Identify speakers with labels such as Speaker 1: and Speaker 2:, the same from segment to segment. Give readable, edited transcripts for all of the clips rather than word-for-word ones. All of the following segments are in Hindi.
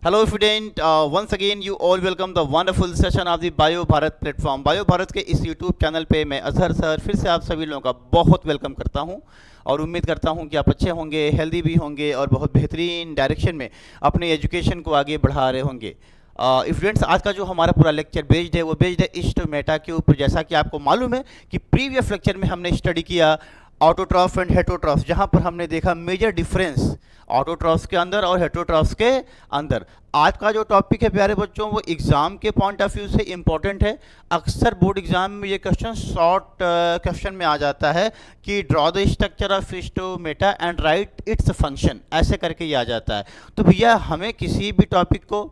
Speaker 1: Hello student, once again you all welcome the wonderful session of the bio Bharat platform. Bio Bharat के इस यूट्यूब चैनल पे मैं अजहर सर फिर से आप सभी लोगों का बहुत वेलकम करता हूं और उम्मीद करता हूं कि आप अच्छे होंगे, हेल्दी भी होंगे और बहुत बेहतरीन डायरेक्शन में अपने एजुकेशन को आगे बढ़ा रहे होंगे। स्टूडेंट्स, आज का जो हमारा पूरा लेक्चर बेस्ड है वो बेस्ड है इस्टोमेटा के ऊपर। जैसा कि आपको मालूम है कि प्रीवियस लेक्चर में हमने स्टडी किया ऑटोट्रॉफ एंड हेटरोट्रॉफ, जहां पर हमने देखा मेजर डिफरेंस ऑटोट्रॉफ्स के अंदर और हेटरोट्रॉफ्स के अंदर। आज का जो टॉपिक है प्यारे बच्चों वो एग्जाम के पॉइंट ऑफ व्यू से इंपॉर्टेंट है। अक्सर बोर्ड एग्जाम में ये क्वेश्चन शॉर्ट क्वेश्चन में आ जाता है कि draw the structure of stomata and write its function, ऐसे करके ये आ जाता है। तो भैया हमें किसी भी टॉपिक को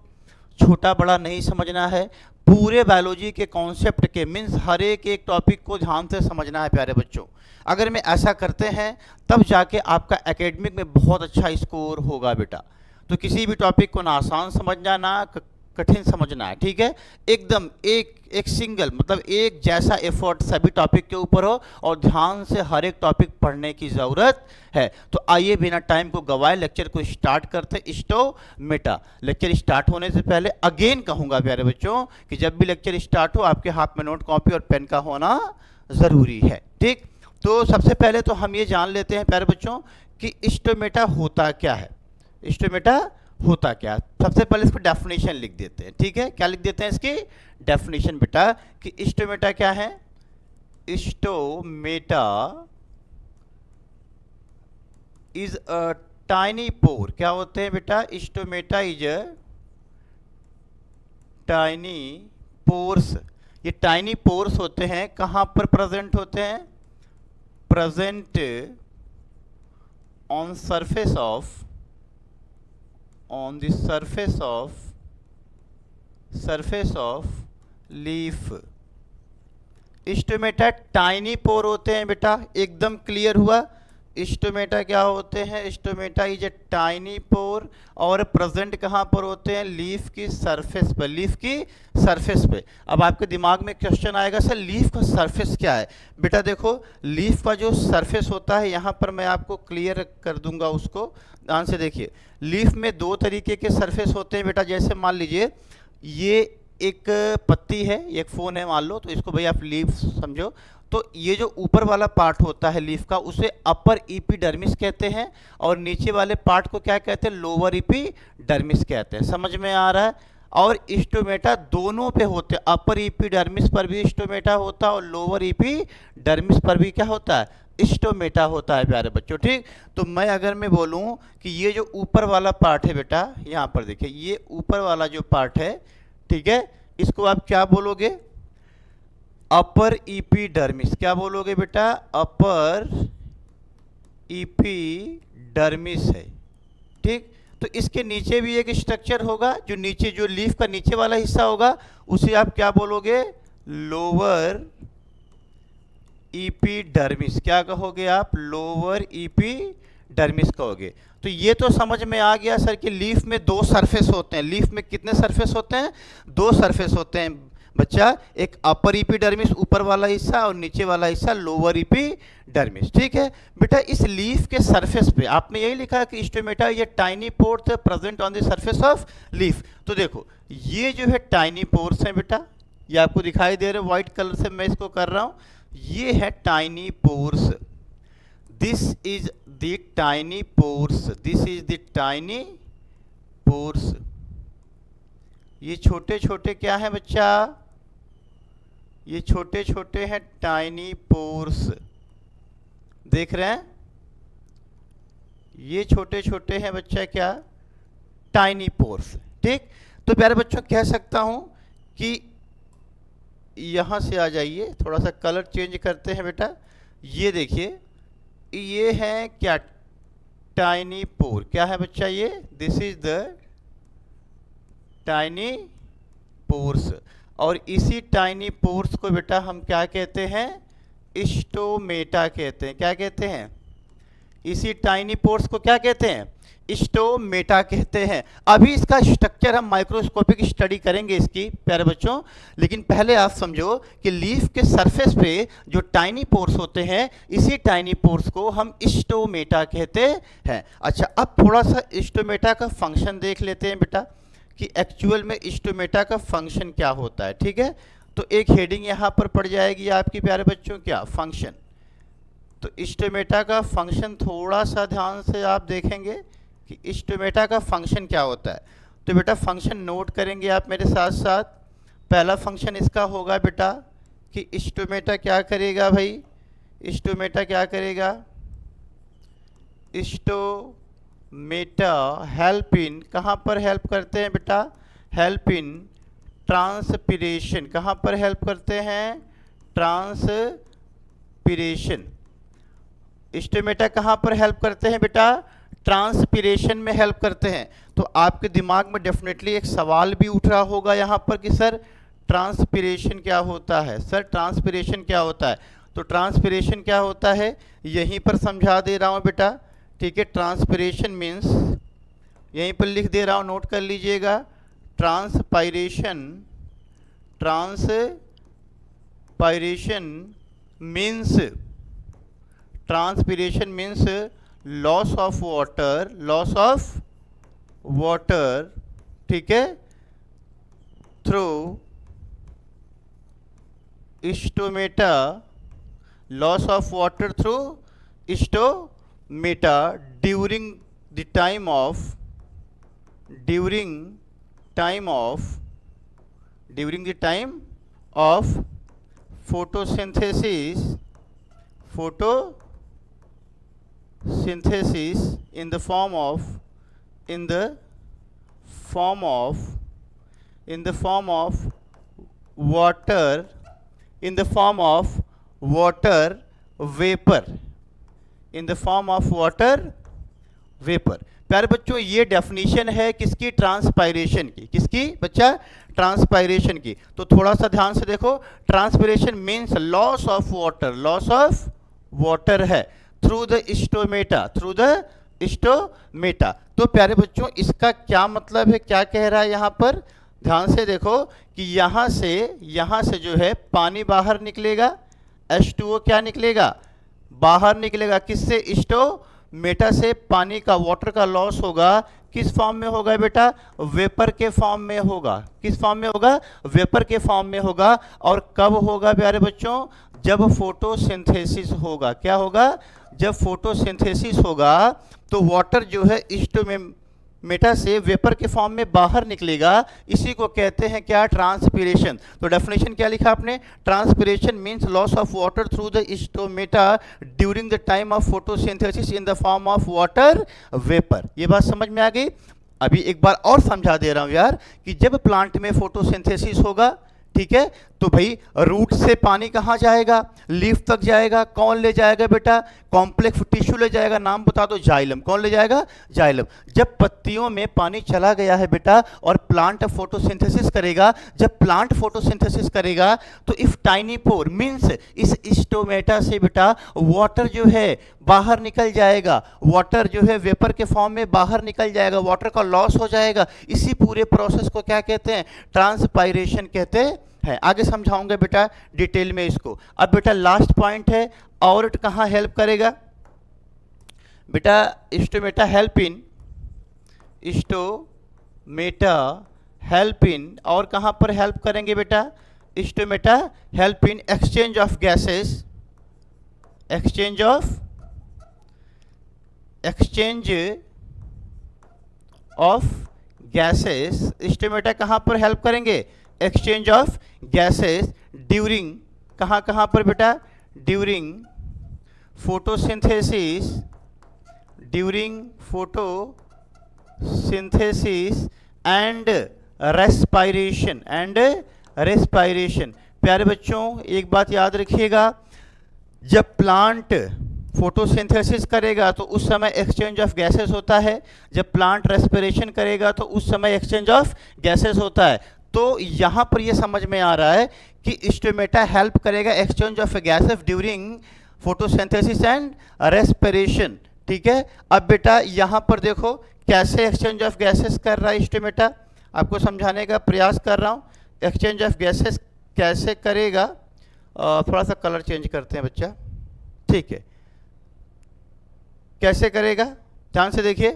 Speaker 1: छोटा बड़ा नहीं समझना है, पूरे बायोलॉजी के कॉन्सेप्ट के मीन्स हर एक टॉपिक को ध्यान से समझना है प्यारे बच्चों। अगर में ऐसा करते हैं तब जाके आपका एकेडमिक में बहुत अच्छा स्कोर होगा बेटा। तो किसी भी टॉपिक को ना आसान समझना ना कठिन समझना है, ठीक है। एकदम एक सिंगल मतलब एक जैसा एफर्ट सभी टॉपिक के ऊपर हो और ध्यान से हर एक टॉपिक पढ़ने की ज़रूरत है। तो आइए बिना टाइम को गवाए लेक्चर को स्टार्ट करते। इस्टोमेटा लेक्चर स्टार्ट होने से पहले अगेन कहूँगा प्यारे बच्चों कि जब भी लेक्चर स्टार्ट हो आपके हाथ में नोट कॉपी और पेन का होना ज़रूरी है, ठीक। तो सबसे पहले तो हम ये जान लेते हैं प्यारे बच्चों कि इस्टोमेटा होता क्या है। इस्टोमेटा होता क्या है, सबसे पहले इसको डेफिनेशन लिख देते हैं, ठीक है। क्या लिख देते हैं इसकी डेफिनेशन बेटा कि इस्टोमेटा क्या है। Stomata is a tiny pore. क्या होते हैं बेटा, stomata is a tiny pores. ये टाइनी पोर्स होते हैं, कहाँ पर प्रेजेंट होते हैं, present on surface of on the surface of leaf। Stomata tiny pore होते हैं बेटा, एकदम क्लियर हुआ। स्टोमेटा क्या होते हैं, स्टोमेटा इज ए टाइनी पोर और प्रेजेंट कहाँ पर होते हैं, लीफ की सरफेस पर, लीफ की सरफेस पे। अब आपके दिमाग में क्वेश्चन आएगा सर लीफ का सरफेस क्या है। बेटा देखो लीफ का जो सरफेस होता है यहाँ पर मैं आपको क्लियर कर दूंगा उसको, ध्यान से देखिए। लीफ में दो तरीके के सरफेस होते हैं बेटा। जैसे मान लीजिए ये एक पत्ती है, एक फ़ोन है मान लो, तो इसको भाई आप लीफ समझो। तो ये जो ऊपर वाला पार्ट होता है लीफ का उसे अपर इपीडर्मिस कहते हैं और नीचे वाले पार्ट को क्या कहते हैं, लोअर इपीडर्मिस कहते हैं। समझ में आ रहा है। और स्टोमेटा दोनों पे होते हैं, अपर इपीडर्मिस पर भी स्टोमेटा होता है और लोअर इपीडर्मिस पर भी क्या होता है, स्टोमेटा होता है प्यारे बच्चों, ठीक। तो मैं अगर मैं बोलूं कि ये जो ऊपर वाला पार्ट है बेटा, यहाँ पर देखिए ये ऊपर वाला जो पार्ट है, ठीक है, इसको आप क्या बोलोगे, अपर इपीडर्मिस। क्या बोलोगे बेटा, अपर इपीडर्मिस है, ठीक। तो इसके नीचे भी एक स्ट्रक्चर होगा, जो नीचे जो लीफ का नीचे वाला हिस्सा होगा उसे आप क्या बोलोगे, लोअर इपीडर्मिस। क्या कहोगे आप, लोअर इपीडर्मिस कहोगे। तो ये तो समझ में आ गया सर कि लीफ में दो सरफेस होते हैं। लीफ में कितने सरफेस होते हैं, दो सरफेस होते हैं बच्चा, एक अपर इपीडर्मिस ऊपर वाला हिस्सा और नीचे वाला हिस्सा लोअर इपीडर्मिस, ठीक है। बेटा इस लीफ के सरफेस पे आपने यही लिखा है कि स्टोमेटा ये tiny pores present on the surface of leaf. तो देखो ये जो है टाइनी पोर्स है बेटा, ये आपको दिखाई दे रहे हैं, व्हाइट कलर से मैं इसको कर रहा हूं, ये है tiny pores. This is the tiny pores, this is the tiny pores. ये छोटे छोटे क्या है बच्चा, ये छोटे छोटे हैं टाइनी पोर्स, देख रहे हैं, ये छोटे छोटे हैं बच्चा क्या, टाइनी पोर्स, ठीक। तो प्यारे बच्चों कह सकता हूं कि यहाँ से आ जाइए, थोड़ा सा कलर चेंज करते हैं बेटा। ये देखिए ये है क्या, टाइनी पोर। क्या है बच्चा ये, this is the tiny pores. और इसी टाइनी पोर्स को बेटा हम क्या कहते हैं, स्टोमेटा कहते हैं। क्या कहते हैं, इसी टाइनी पोर्स को क्या कहते हैं, स्टोमेटा कहते हैं। अभी इसका स्ट्रक्चर हम माइक्रोस्कोपिक स्टडी करेंगे इसकी प्यारे बच्चों, लेकिन पहले आप समझो कि लीफ के सरफेस पे जो टाइनी पोर्स होते हैं, इसी टाइनी पोर्स को हम स्टोमेटा कहते हैं। अच्छा, अब थोड़ा सा स्टोमेटा का फंक्शन देख लेते हैं बेटा। कि एक्चुअल में स्टोमेटा का फंक्शन क्या होता है। ठीक है, तो एक हेडिंग यहाँ पर पड़ जाएगी आपकी प्यारे बच्चों, क्या, फंक्शन। तो स्टोमेटा का फंक्शन थोड़ा सा ध्यान से आप देखेंगे कि स्टोमेटा का फंक्शन क्या होता है। तो बेटा फंक्शन नोट करेंगे आप मेरे साथ साथ। पहला फंक्शन इसका होगा बेटा कि स्टोमेटा क्या करेगा भाई, स्टोमेटा क्या करेगा, स्टोमेटा हेल्प इन, कहाँ पर हेल्प करते हैं बेटा, हेल्प इन ट्रांसपिरेशन। कहाँ पर हेल्प करते हैं, ट्रांसपिरेशन। स्टोमेटा कहाँ पर हेल्प करते हैं बेटा, ट्रांसपिरेशन में हेल्प करते हैं। तो आपके दिमाग में डेफिनेटली एक सवाल भी उठ रहा होगा यहाँ पर कि सर ट्रांसपिरेशन क्या होता है, सर ट्रांसपिरेशन क्या होता है। तो ट्रांसपिरेशन क्या होता है यहीं पर समझा दे रहा हूँ बेटा। ठीक है, ट्रांसपिरेशन मीन्स, यहीं पर लिख दे रहा हूँ, नोट कर लीजिएगा। Transpiration, transpiration means, transpiration means loss of water, loss of water, ठीक है, through stomata, loss of water through stomata during the time of, during the time of photosynthesis, photosynthesis in the form of, in the form of water, in the form of water vapor, in the form of water vapor। प्यारे बच्चों ये डेफिनेशन है किसकी, ट्रांसपायरेशन की, किसकी बच्चा, ट्रांसपायरेशन की। तो थोड़ा सा ध्यान से देखो, transpiration means loss of water, loss of water है through the stomata, through the stomata. तो प्यारे बच्चों इसका क्या मतलब है, क्या कह रहा है यहाँ पर, ध्यान से देखो कि यहाँ से जो है पानी बाहर निकलेगा, H2O क्या निकलेगा, बाहर निकलेगा, किससे, स्टोमेटा से पानी का, वाटर का लॉस होगा, किस फॉर्म में होगा बेटा, वेपर के फॉर्म में होगा। किस फॉर्म में होगा, वेपर के फॉर्म में होगा। और कब होगा प्यारे बच्चों, जब फोटोसिंथेसिस होगा। क्या होगा, जब फोटोसिंथेसिस होगा तो वाटर जो है स्टोमेटा से वेपर के फॉर्म में बाहर निकलेगा। इसी को कहते हैं क्या, ट्रांसपिरेशन। तो डेफिनेशन क्या लिखा आपने, transpiration means loss of water through the stomata during the time of photosynthesis in the form of water vapour. ये बात समझ में आ गई। अभी एक बार और समझा दे रहा हूं यार कि जब प्लांट में फोटोसिंथेसिस होगा, ठीक है, तो भाई रूट से पानी कहाँ जाएगा, लीफ तक जाएगा। कौन ले जाएगा बेटा, कॉम्प्लेक्स टिश्यू ले जाएगा, नाम बता दो, जाइलम। कौन ले जाएगा, जाइलम। जब पत्तियों में पानी चला गया है बेटा और प्लांट फोटोसिंथेसिस करेगा, जब प्लांट फोटोसिंथेसिस करेगा तो इफ टाइनी पोर मींस इस स्टोमेटा से बेटा वाटर जो है बाहर निकल जाएगा, वाटर जो है वेपर के फॉर्म में बाहर निकल जाएगा, वाटर का लॉस हो जाएगा। इसी पूरे प्रोसेस को क्या कहते हैं, ट्रांसपायरेशन कहते हैं। आगे समझाऊंगा बेटा डिटेल में इसको। अब बेटा लास्ट पॉइंट है, और कहाँ हेल्प करेगा बेटा, stomata help in, stomata help in, और कहाँ पर हेल्प करेंगे बेटा, stomata help in exchange of gases, exchange of gases. Stomata कहाँ पर हेल्प करेंगे, एक्सचेंज ऑफ गैसेस ड्यूरिंग, कहाँ कहाँ पर बेटा, during photosynthesis, during photosynthesis and respiration, प्यारे बच्चों एक बात याद रखिएगा, जब प्लांट फोटोसिंथेसिस करेगा तो उस समय एक्सचेंज ऑफ गैसेस होता है, जब प्लांट रेस्पिरेशन करेगा तो उस समय एक्सचेंज ऑफ गैसेस होता है। तो यहाँ पर ये समझ में आ रहा है कि स्टोमेटा हेल्प करेगा exchange of gases during photosynthesis and respiration. ठीक है, अब बेटा यहाँ पर देखो कैसे एक्सचेंज ऑफ गैसेस कर रहा है स्टोमेटा, आपको समझाने का प्रयास कर रहा हूँ। एक्सचेंज ऑफ गैसेस कैसे करेगा, थोड़ा सा कलर चेंज करते हैं बच्चा, ठीक है, कैसे करेगा, ध्यान से देखिए,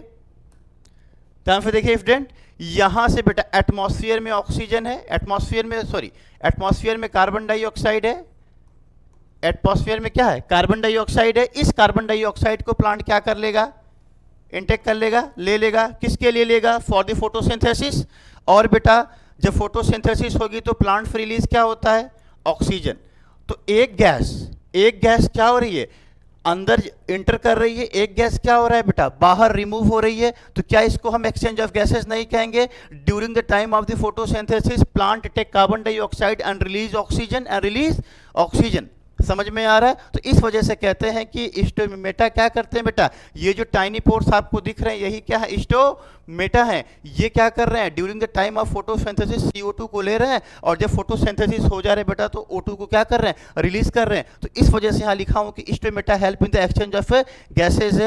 Speaker 1: ध्यान से देखिए स्टूडेंट। यहां से बेटा एटमॉस्फेयर में ऑक्सीजन है, एटमॉस्फेयर में कार्बन डाइऑक्साइड है, एटमॉस्फेयर में क्या है, कार्बन डाइऑक्साइड है। इस कार्बन डाइऑक्साइड को प्लांट क्या कर लेगा, इनटेक कर लेगा, ले लेगा। किसके लिए लेगा, फॉर द फोटोसिंथेसिस। और बेटा जब फोटोसिंथेसिस होगी तो प्लांट से रिलीज क्या होता है, ऑक्सीजन। तो एक गैस क्या हो रही है, अंदर इंटर कर रही है, एक गैस क्या हो रहा है बेटा, बाहर रिमूव हो रही है। तो क्या इसको हम एक्सचेंज ऑफ गैसेस नहीं कहेंगे। During the time of the photosynthesis plant take carbon dioxide and release oxygen. समझ में आ रहा है। तो इस वजह से कहते हैं कि स्टोमेटा क्या करते हैं बेटा, ये जो टाइनी पोर्स आपको दिख रहे हैं यही क्या है, स्टोमेटा है। ये क्या कर रहे हैं, during the time of photosynthesis CO2 को ले रहे हैं, और जब फोटोसिंथेसिस हो जा रहे हैं बेटा तो O2 को क्या कर रहे हैं, रिलीज कर रहे हैं। तो इस वजह से यहाँ लिखा हूँ कि stomata help in the exchange of gases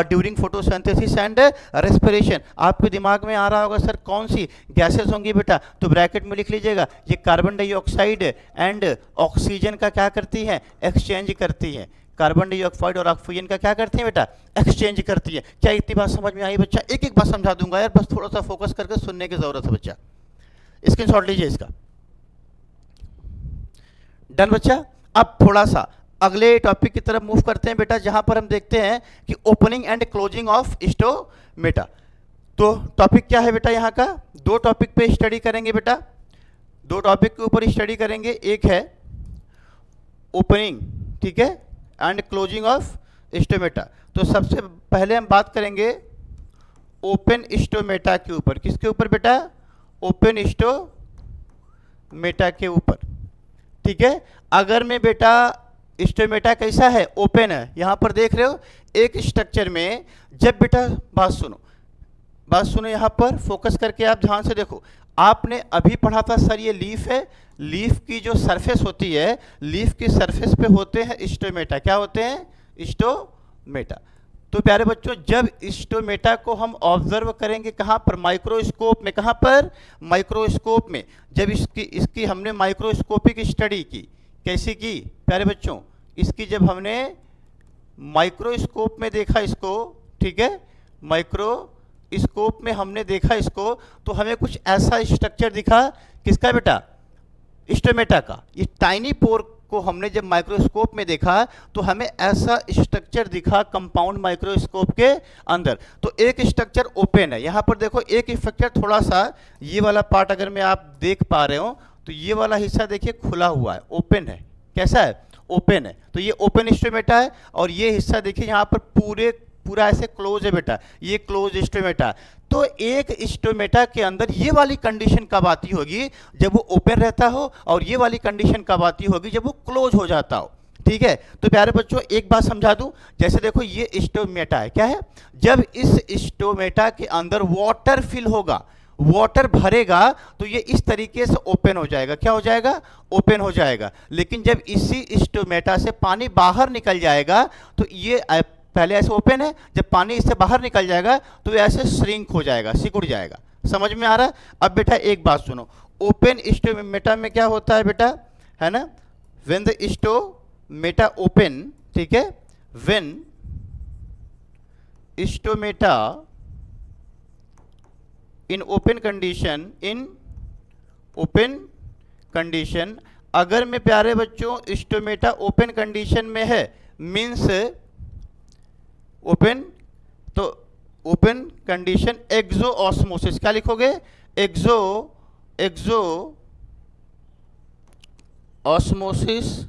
Speaker 1: during photosynthesis and respiration. आपके दिमाग में आ रहा होगा सर कौन सी गैसेज होंगी बेटा, तो ब्रैकेट में लिख लीजिएगा, ये कार्बन डाइऑक्साइड एंड ऑक्सीजन का क्या करती है, एक्सचेंज करती है। कार्बन डाइऑक्साइड और ऑक्सीजन का क्या करती है बेटा, एक्सचेंज करती है। क्या इतनी बात समझ में आई बच्चा, एक एक बात समझा दूंगा यार, बस थोड़ा सा फोकस करके सुनने की जरूरत है बच्चा। स्क्रीनशॉट लीजिए इसका, डन बच्चा। अब थोड़ा सा अगले टॉपिक की तरफ मूव करते हैं बेटा, जहां पर हम देखते हैं कि opening and closing of stomata. तो टॉपिक क्या है बेटा यहाँ का, दो टॉपिक पे स्टडी करेंगे बेटा, दो टॉपिक के ऊपर स्टडी करेंगे। एक है ओपनिंग, ठीक है, एंड क्लोजिंग ऑफ स्टोमेटा। तो सबसे पहले हम बात करेंगे ओपन स्टोमेटा के ऊपर। किसके ऊपर बेटा, ओपन स्टोमेटा के ऊपर, ठीक है। अगर मैं बेटा स्टोमेटा कैसा है, ओपन है, यहां पर देख रहे हो एक स्ट्रक्चर में, जब बेटा बात सुनो यहां पर फोकस करके आप ध्यान से देखो। आपने अभी पढ़ा था सर ये लीफ है, लीफ की जो सरफेस होती है, लीफ की सरफेस पे होते हैं स्टोमेटा। क्या होते हैं, स्टोमेटा। तो प्यारे बच्चों जब स्टोमेटा को हम ऑब्जर्व करेंगे कहाँ पर, माइक्रोस्कोप में। कहाँ पर, माइक्रोस्कोप में। जब इसकी हमने माइक्रोस्कोपिक स्टडी की, कैसी की प्यारे बच्चों, इसकी जब हमने माइक्रोस्कोप में देखा इसको, ठीक है, माइक्रोस्कोप में हमने देखा इसको, तो हमें कुछ ऐसा स्ट्रक्चर दिखा, किसका बेटा, स्टोमेटा का। ये टाइनी पोर को हमने जब माइक्रोस्कोप में देखा तो हमें ऐसा स्ट्रक्चर दिखा कंपाउंड माइक्रोस्कोप के अंदर। तो एक स्ट्रक्चर ओपन है, यहां पर देखो एक स्ट्रक्चर थोड़ा सा, ये वाला पार्ट अगर मैं आप देख पा रहे हो तो ये वाला हिस्सा देखिए खुला हुआ है, ओपन है। कैसा है, ओपन है। तो ये ओपन स्टोमेटा है, और ये हिस्सा देखिए यहाँ पर पूरा ऐसे क्लोज है बेटा, ये क्लोज स्टोमेटा। तो एक स्टोमेटा के अंदर ये वाली कंडीशन कब आती होगी, जब वो ओपन रहता हो, और ये वाली कंडीशन कब आती होगी, जब वो क्लोज हो जाता हो, ठीक है। तो प्यारे बच्चों एक बात समझा दूं, जैसे देखो ये स्टोमेटा है, क्या है, जब इस स्टोमेटा के अंदर वाटर फिल होगा, वाटर भरेगा, तो ये इस तरीके से ओपन हो जाएगा। क्या हो जाएगा, ओपन हो जाएगा। लेकिन जब इसी स्टोमेटा से पानी बाहर निकल जाएगा तो ये पहले ऐसे ओपन है, जब पानी इससे बाहर निकल जाएगा तो ये ऐसे श्रिंक हो जाएगा, सिकुड़ जाएगा। समझ में आ रहा है। अब बेटा एक बात सुनो, ओपन स्टोमेटा में क्या होता है बेटा, है ना, व्हेन द स्टोमेटा ओपन, ठीक है, when stomata in open condition, अगर मैं प्यारे बच्चों स्टोमेटा ओपन कंडीशन में है, मीन्स ओपन, तो ओपन कंडीशन एक्सो ऑस्मोसिस, क्या लिखोगे, एक्सो ऑस्मोसिस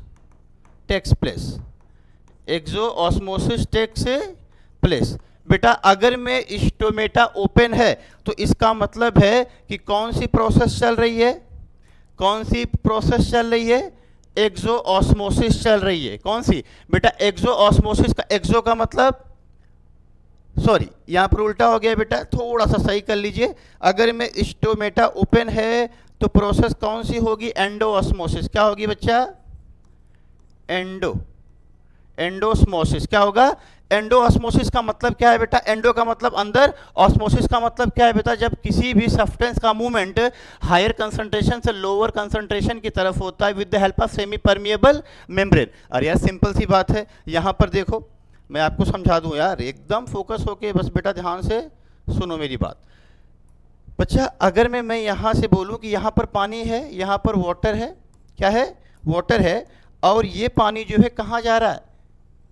Speaker 1: टेक्स प्लेस, एक्सो ऑस्मोसिस टेक्स प्लेस। बेटा अगर में स्टोमेटा ओपन है तो इसका मतलब है कि कौन सी प्रोसेस चल रही है, कौन सी प्रोसेस चल रही है, एक्सो ऑस्मोसिस चल रही है। कौन सी बेटा, एक्सो ऑस्मोसिस का, एक्सो का मतलब, सॉरी यहां पर उल्टा हो गया बेटा, थोड़ा सा सही कर लीजिए। अगर में स्टोमेटा ओपन है तो प्रोसेस कौन सी होगी, एंडो ऑस्मोसिस। क्या होगी बच्चा, एंडोस्मोसिस। क्या होगा, एंडो ऑस्मोसिस का मतलब क्या है बेटा, एंडो का मतलब अंदर, ऑस्मोसिस का मतलब क्या है बेटा, जब किसी भी सब्सटेंस का मूवमेंट हायर कंसंट्रेशन से लोअर कंसंट्रेशन की तरफ होता है with the help of semi permeable membrane. अरे यार सिंपल सी बात है, यहां पर देखो मैं आपको समझा दूं यार, एकदम फोकस होके बस बेटा ध्यान से सुनो मेरी बात। बच्चा अगर मैं यहाँ से बोलूँ कि यहाँ पर पानी है, यहाँ पर वाटर है, क्या है, वाटर है, और ये पानी जो है कहाँ जा रहा है,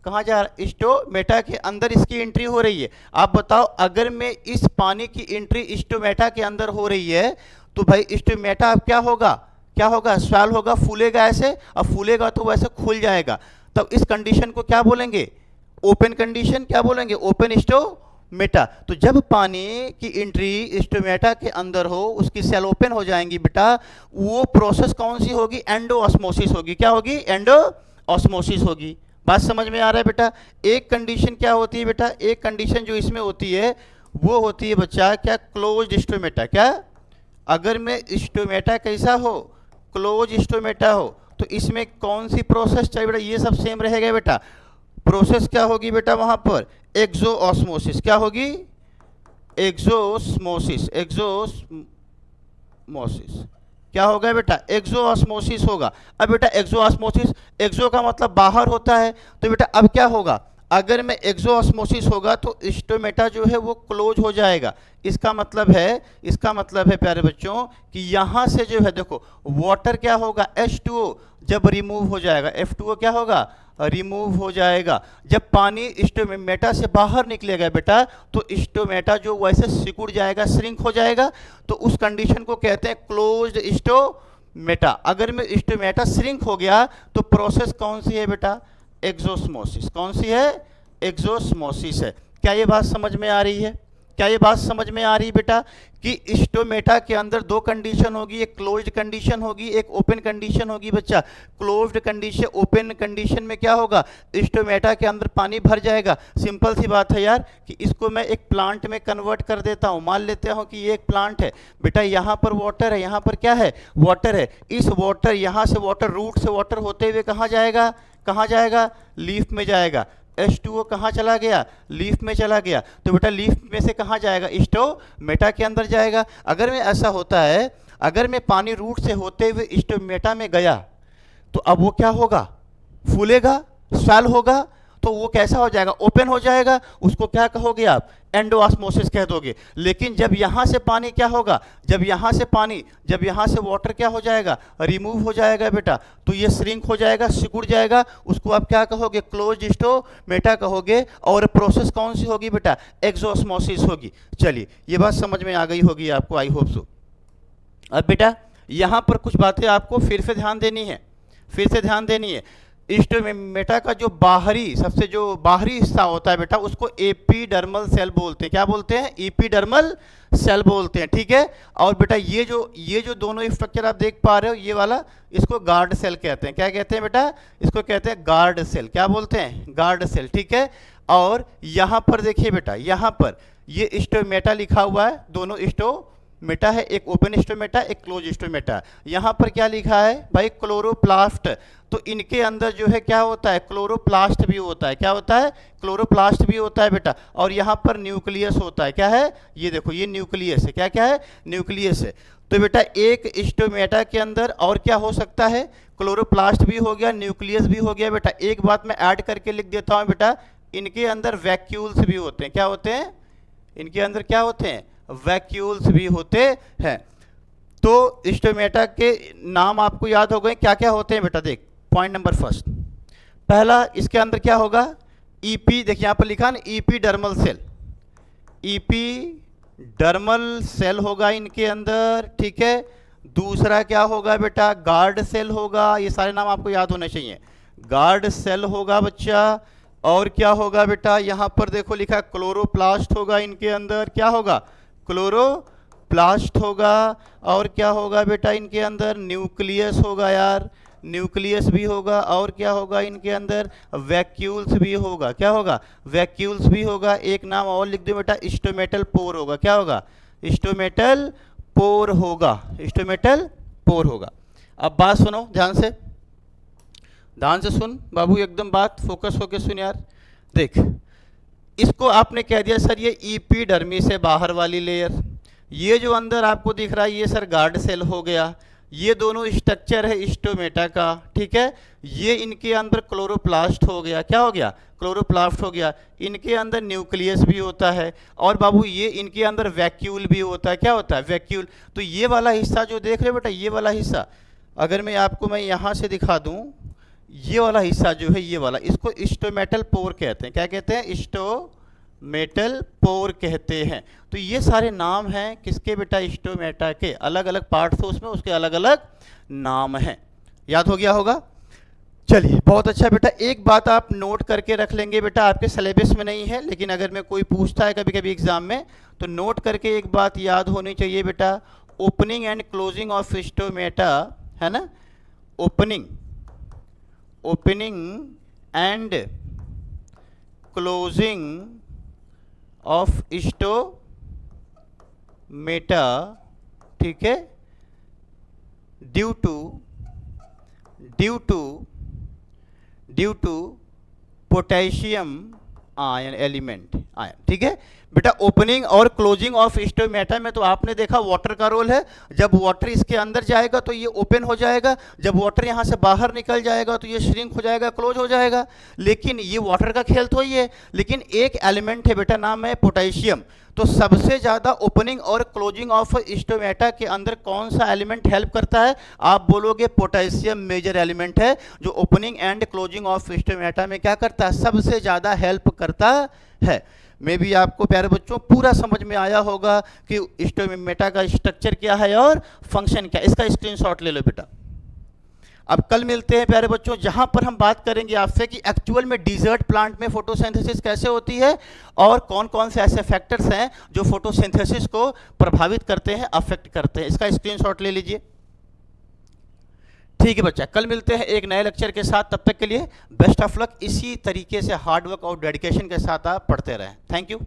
Speaker 1: कहाँ जा रहा है, स्टोमेटा के अंदर इसकी एंट्री हो रही है। आप बताओ अगर मैं इस पानी की एंट्री स्टोमेटा के अंदर हो रही है तो भाई स्टोमेटा अब क्या होगा, क्या होगा, स्वैल होगा, फूलेगा ऐसे, अब फूलेगा तो वैसे खुल जाएगा। तब इस कंडीशन को क्या बोलेंगे, ओपन कंडीशन, क्या बोलेंगे, ओपन स्टोमेटा। तो जब पानी की एंट्री स्टोमेटा के अंदर हो, उसकी सेल ओपन हो जाएंगी बेटा, वो प्रोसेस कौन सी होगी, एंडोऑस्मोसिस होगी। क्या होगी, एंडोऑस्मोसिस होगी। बात समझ में आ रहा है बेटा। एक कंडीशन क्या होती है बेटा, एक कंडीशन जो इसमें होती है वो होती है बच्चा क्या, क्लोज्ड स्टोमेटा। क्या, अगर में स्टोमेटा कैसा हो, क्लोज स्टोमेटा हो, तो इसमें कौन सी प्रोसेस चाहिए बेटा, ये सब सेम रहेगा बेटा। प्रोसेस क्या होगी बेटा वहां पर, एक्सोऑस्मोसिस। क्या होगी, एक्सोस्मोसिस, एक्सोस्मोसिस। क्या होगा बेटा, एक्सोऑस्मोसिस होगा। अब बेटा एक्सोऑस्मोसिस, एक्सो का मतलब बाहर होता है, तो बेटा अब क्या होगा, अगर में एक्सोऑस्मोसिस होगा तो स्टोमेटा जो है वो क्लोज हो जाएगा। इसका मतलब है, इसका मतलब है प्यारे बच्चों कि यहाँ से जो है देखो वाटर क्या होगा, H2O जब रिमूव हो जाएगा, F2O क्या होगा, रिमूव हो जाएगा। जब पानी स्टोमेटा से बाहर निकलेगा बेटा तो स्टोमेटा जो वैसे सिकुड़ जाएगा, श्रिंक हो जाएगा, तो उस कंडीशन को कहते हैं क्लोज्ड स्टोमेटा। अगर में स्टोमेटा श्रिंक हो गया तो प्रोसेस कौन सी है बेटा, एक्सोस्मोसिस। कौन सी है, एक्सोस्मोसिस है। क्या ये बात समझ में आ रही है, क्या ये बात समझ में आ रही है बेटा कि स्टोमेटा के अंदर दो कंडीशन होगी, एक क्लोज्ड कंडीशन होगी, एक ओपन कंडीशन होगी बच्चा। क्लोज्ड कंडीशन, ओपन कंडीशन में क्या होगा, स्टोमेटा के अंदर पानी भर जाएगा। सिंपल सी बात है यार कि इसको मैं एक प्लांट में कन्वर्ट कर देता हूँ। मान लेते हो कि ये एक प्लांट है बेटा, यहाँ पर वाटर है, यहाँ पर क्या है, वाटर है। इस वाटर, यहाँ से वाटर, रूट से वाटर होते हुए कहाँ जाएगा, कहाँ जाएगा, लीफ में जाएगा। H2O कहाँ चला गया, लीफ में चला गया, तो बेटा लीफ में से कहाँ जाएगा, स्टोमेटा के अंदर जाएगा। अगर में ऐसा होता है, अगर मैं पानी रूट से होते हुए स्टोमेटा में गया तो अब वो क्या होगा, फूलेगा, स्वैल होगा, तो वो कैसा हो जाएगा, ओपन हो जाएगा। उसको क्या कहोगे आप, एंडोऑस्मोसिस कह दोगे। लेकिन जब यहाँ से पानी क्या होगा, जब यहाँ से पानी, जब यहाँ से वाटर क्या हो जाएगा, रिमूव हो जाएगा बेटा, तो ये श्रिंक हो जाएगा, सिकुड़ जाएगा। उसको आप क्या कहोगे, क्लोज स्टोमेटा कहोगे। और प्रोसेस कौन सी होगी बेटा, एक्सोस्मोसिस होगी। चलिए ये बात समझ में आ गई होगी आपको, आई होप सो। अब बेटा यहाँ पर कुछ बातें आपको फिर से ध्यान देनी है, फिर से ध्यान देनी है। स्टोमेटा का जो बाहरी, सबसे जो बाहरी हिस्सा होता है बेटा, उसको एपिडर्मल सेल बोलते हैं। क्या बोलते हैं, एपिडर्मल सेल बोलते हैं, ठीक है। और बेटा ये जो दोनों स्ट्रक्चर आप देख पा रहे हो, ये वाला, इसको गार्ड सेल कहते हैं। क्या कहते हैं बेटा, इसको कहते हैं गार्ड सेल। क्या बोलते हैं, गार्ड सेल, ठीक है। और यहाँ पर देखिए बेटा, यहाँ पर ये स्टोमेटा लिखा हुआ है, दोनों स्टोमेटा है, एक ओपन स्टोमेटा, एक क्लोज स्टोमेटा। यहाँ पर क्या लिखा है भाई, क्लोरोप्लास्ट। तो इनके अंदर जो है क्या होता है, क्लोरोप्लास्ट भी होता है। क्या होता है, क्लोरोप्लास्ट भी होता है बेटा। और यहाँ पर न्यूक्लियस होता है। क्या है, ये देखो, ये न्यूक्लियस है। क्या क्या है, न्यूक्लियस है। तो बेटा एक स्टोमेटा के अंदर और क्या हो सकता है, क्लोरोप्लास्ट भी हो गया, न्यूक्लियस भी हो गया बेटा। एक बात मैं ऐड करके लिख देता हूँ बेटा, इनके अंदर वैक्यूल्स भी होते हैं। क्या होते हैं, इनके अंदर क्या होते हैं, वैक्यूल्स भी होते हैं। तो स्टोमेटा के नाम आपको याद हो गए, क्या क्या होते हैं बेटा। देख, पॉइंट नंबर फर्स्ट, पहला इसके अंदर क्या होगा, ईपी, देखिए यहाँ पर लिखा ना, ईपीडर्मल सेल, ईपीडर्मल सेल होगा इनके अंदर, ठीक है। दूसरा क्या होगा बेटा, गार्ड सेल होगा। ये सारे नाम आपको याद होने चाहिए। गार्ड सेल होगा बच्चा। और क्या होगा बेटा, यहाँ पर देखो लिखा, क्लोरोप्लास्ट होगा इनके अंदर। क्या होगा, क्लोरोप्लास्ट होगा। और क्या होगा बेटा इनके अंदर, न्यूक्लियस होगा यार, न्यूक्लियस भी होगा। और क्या होगा इनके अंदर, वैक्यूल्स भी होगा। क्या होगा, वैक्यूल्स भी होगा। एक नाम और लिख दो बेटा, स्टोमेटल पोर होगा। क्या होगा, स्टोमेटल पोर होगा, स्टोमेटल पोर होगा। अब बात सुनो ध्यान से, ध्यान से सुन बाबू, एकदम बात फोकस होके सुन यार। देख, इसको आपने कह दिया सर ये ईपीडर्मी से बाहर वाली लेयर, ये जो अंदर आपको दिख रहा है ये सर गार्ड सेल हो गया, ये दोनों स्ट्रक्चर है स्टोमेटा का, ठीक है। ये इनके अंदर क्लोरोप्लास्ट हो गया, क्या हो गया, क्लोरोप्लास्ट हो गया। इनके अंदर न्यूक्लियस भी होता है, और बाबू ये इनके अंदर वैक्यूल भी होता है, क्या होता है, वैक्यूल। तो ये वाला हिस्सा जो देख रहे हो बेटा, ये वाला हिस्सा अगर मैं यहाँ से दिखा दूं, ये वाला हिस्सा जो है, ये वाला, इसको स्टोमेटल पोर कहते हैं। क्या कहते हैं, स्टोमेटल पोर कहते हैं। तो ये सारे नाम हैं किसके बेटा, स्टोमेटा के। अलग अलग पार्ट्स हैं उसमें, उसके अलग अलग नाम हैं। याद हो गया होगा। चलिए बहुत अच्छा बेटा, एक बात आप नोट करके रख लेंगे बेटा, आपके सिलेबस में नहीं है लेकिन अगर मैं कोई पूछता है कभी कभी एग्जाम में, तो नोट करके एक बात याद होनी चाहिए बेटा, opening and closing of stomata, है ना, opening and closing of stomata, ठीक है, due to potassium ion element, ion, ठीक है बेटा। ओपनिंग और क्लोजिंग ऑफ स्टोमेटा में तो आपने देखा वाटर का रोल है। जब वाटर इसके अंदर जाएगा तो ये ओपन हो जाएगा, जब वाटर यहाँ से बाहर निकल जाएगा तो ये श्रिंक हो जाएगा, क्लोज हो जाएगा। लेकिन ये वाटर का खेल तो ही है, लेकिन एक एलिमेंट है बेटा, नाम है पोटेशियम। तो सबसे ज़्यादा ओपनिंग और क्लोजिंग ऑफ स्टोमेटा के अंदर कौन सा एलिमेंट हेल्प करता है, आप बोलोगे पोटेशियम मेजर एलिमेंट है, जो opening and closing of stomata में क्या करता है, सबसे ज़्यादा हेल्प करता है। मे भी आपको प्यारे बच्चों पूरा समझ में आया होगा कि स्टोमेटा का स्ट्रक्चर क्या है और फंक्शन क्या है। इसका स्क्रीनशॉट ले लो बेटा। अब कल मिलते हैं प्यारे बच्चों, जहां पर हम बात करेंगे आपसे कि एक्चुअल में डिजर्ट प्लांट में फोटोसिंथेसिस कैसे होती है और कौन कौन से ऐसे फैक्टर्स हैं जो फोटोसिंथेसिस को प्रभावित करते हैं, अफेक्ट करते हैं। इसका स्क्रीनशॉट ले लीजिए। ठीक है बच्चा, कल मिलते हैं एक नए लेक्चर के साथ। तब तक के लिए बेस्ट ऑफ लक। इसी तरीके से हार्ड वर्क और डेडिकेशन के साथ आप पढ़ते रहें। Thank you.